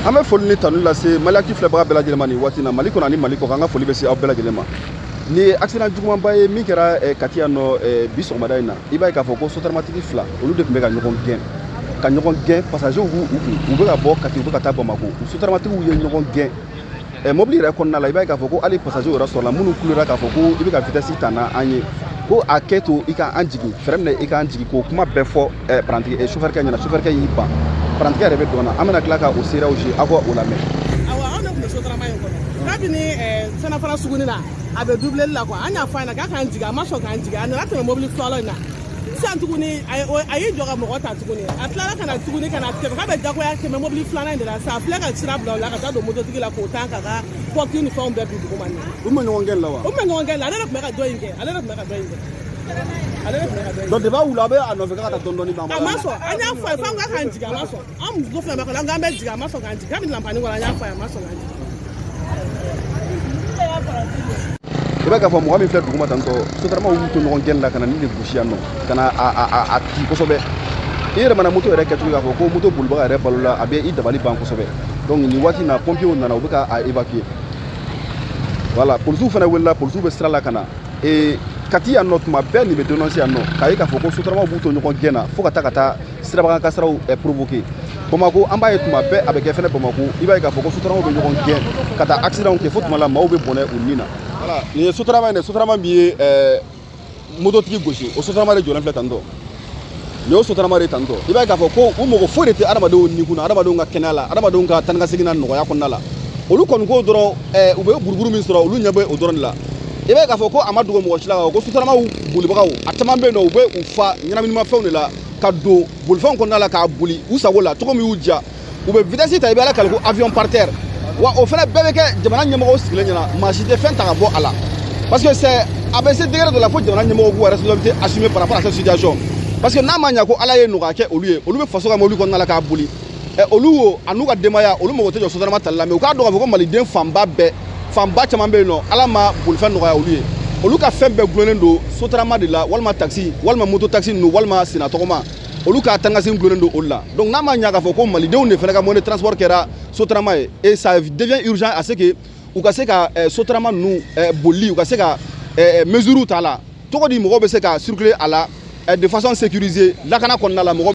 An bɛ foli ni tanu lase Maliyaki filɛbaga bɛɛ lajɛlen ma nin waati in na Mali kɔnɔ ani Mali kɔ kan, an ka foli bɛ se aw bɛɛ lajɛlen ma. Ni ye accident jugumanba ye min kɛra Kati yan nɔ bi sɔgɔmada in na. I b'a ye k'a fɔ ko sotaramantigi fila olu de tun bɛ ka ɲɔgɔn gɛn passagers u bɛ ka bɔ Kati u bɛ ka taa Bamako. Sotaramatigiw ye ɲɔgɔn gɛn mobili yɛrɛ kɔnɔna la. I b'a ye k'a fɔ ko hali passagers yɛrɛ sɔrɔla minnu kulera k'a fɔ ko i bɛ ka vitesse ta na an ye ko a kɛ to i ka an jigin fɛrɛ minɛ i k'an jigin k'o kuma bɛɛ fɔ chauffeur-kɛ ɲɛna. Chauffeur-kɛ y'i ban. Parantigɛ yɛrɛ bɛ dɔn na an bɛna tila ka o seerew jouer aw ka o lamɛn. Awɔ anw de tun bɛ sotarama in kɔnɔ kabini Sɛnɛfara suguni na a bɛ doublé la quoi an y'a fɔ a ɲɛna k'a k'an jigin a ma sɔn k'an jigin a nana tɛmɛ mobili fɔlɔ in na sisan tuguni a y'i jɔ ka mɔgɔ ta tuguni a tilala ka na tuguni ka na tɛmɛ k'a bɛ jagoya tɛmɛ mobili filanan in de la sisan a filɛ ka sira bila o la ka taa don mototigi la k'o tan ka ka porte ni fɛnw bɛɛ bin duguma nin. U ma ɲɔgɔn gɛn la wa? U ma ɲɔgɔn gɛn la ale de tun bɛ ka dɔ in kɛ donc depuis wula a bɛ a nɔfɛ k'a ka taa dɔɔni ban. A ma sɔn an y'a fɔ a ye f'an ka k'an jigin a ma sɔn an muso fila bɛɛ kɔnɔ an k'an bɛ jigin a ma sɔn k'an jigin kabini lampanin kɔnɔ an y'a fɔ a ye a ma sɔn k'an jigin. I b'a k'a fɔ mɔgɔ min filɛ duguma tantɔ sotaramaw y'u to ɲɔgɔn gɛn la ka na ni de gosi yan nɔ ka na a ti kosɛbɛ. I yɛrɛ mana moto yɛrɛ kɛcogo k'a fɔ ko moto bolibaga yɛrɛ balo la a bɛ i dabali ban kosɛbɛ. Donc nin waati in na pompiers nana u bɛ k'a évacuer. Voilà policiers fana welela policiers bɛ sira la ka na. Kati yan nɔ tuma bɛɛ nin bɛ dénoncer yan nɔ k'a ye k'a fɔ ko sotaramaw b'u to ɲɔgɔn gɛn na fo ka taa sirabagan kasaraw provoquer. Bamako an b'a ye tuma bɛɛ a bɛ kɛ fɛnɛ Bamako i b'a ye k'a fɔ ko sotaramaw bɛ ɲɔgɔn gɛn ka taa accident kɛ fo tuma la maaw bɛ bɔnɛ u nin na. Voilà nin ye sotarama in sotarama min ye mototigi gosi o sotarama de jɔlen filɛ tantɔ. Nin y'o sotarama de tantɔ i b'a ye k'a fɔ ko u mago foyi de tɛ adamadenw ni kunna adamadenw ka kɛnɛya la adamadenw ka taa ni ka segin na nɔgɔya kɔnɔna la olu kɔni ko dɔrɔn u bɛ buruburu min sɔrɔ olu ɲɛ bɛ o dɔrɔn de la. I b'a ye k'a fɔ ko a ma dogo mɔgɔ si la ko sotaramaw bolibagaw a caman bɛ yen nɔ u bɛ u fa ɲɛnaminimafɛnw de la ka don bolifɛnw kɔnɔna la k'a boli u sago la cogo min y'u diya u bɛ vitesse ta i bɛ ala kale ko avion par terre wa o fana bɛɛ bɛ kɛ jamana ɲɛmɔgɔw sigilen ɲɛna maa si tɛ fɛn ta ka bɔ a la parce que a bɛ se degré dɔ la fo jamana ɲɛmɔgɔw k'u responsabilité assumer par rapport à cette situation parce que n'a ma ɲɛ ko ala ye nɔgɔya kɛ olu ye olu bɛ faso ka mobili kɔnɔna la k'a boli olu wo a n'u ka denbaya olu mago tɛ jɔ sotarama tali la mais u k'a dɔn k'a fɔ ko maliden fanba caman bɛ yen nɔ ala ma bolifɛn nɔgɔya olu ye olu ka fɛn bɛɛ gulonnen don sotarama de la walima taxi walima moto taxi ninnu walima senatɔgɔma olu ka tangasen gulonnen don olu la donc n'a ma ɲɛ k'a fɔ ko malidenw de fana ka moyen de transport kɛra sotarama ye et ça devient urgent à ce que u ka se ka sotarama ninnu bolili u ka se ka mesures ta la cogo di mɔgɔw bɛ se ka circuler a la de façon sécurisée lakana kɔnɔna la mɔgɔ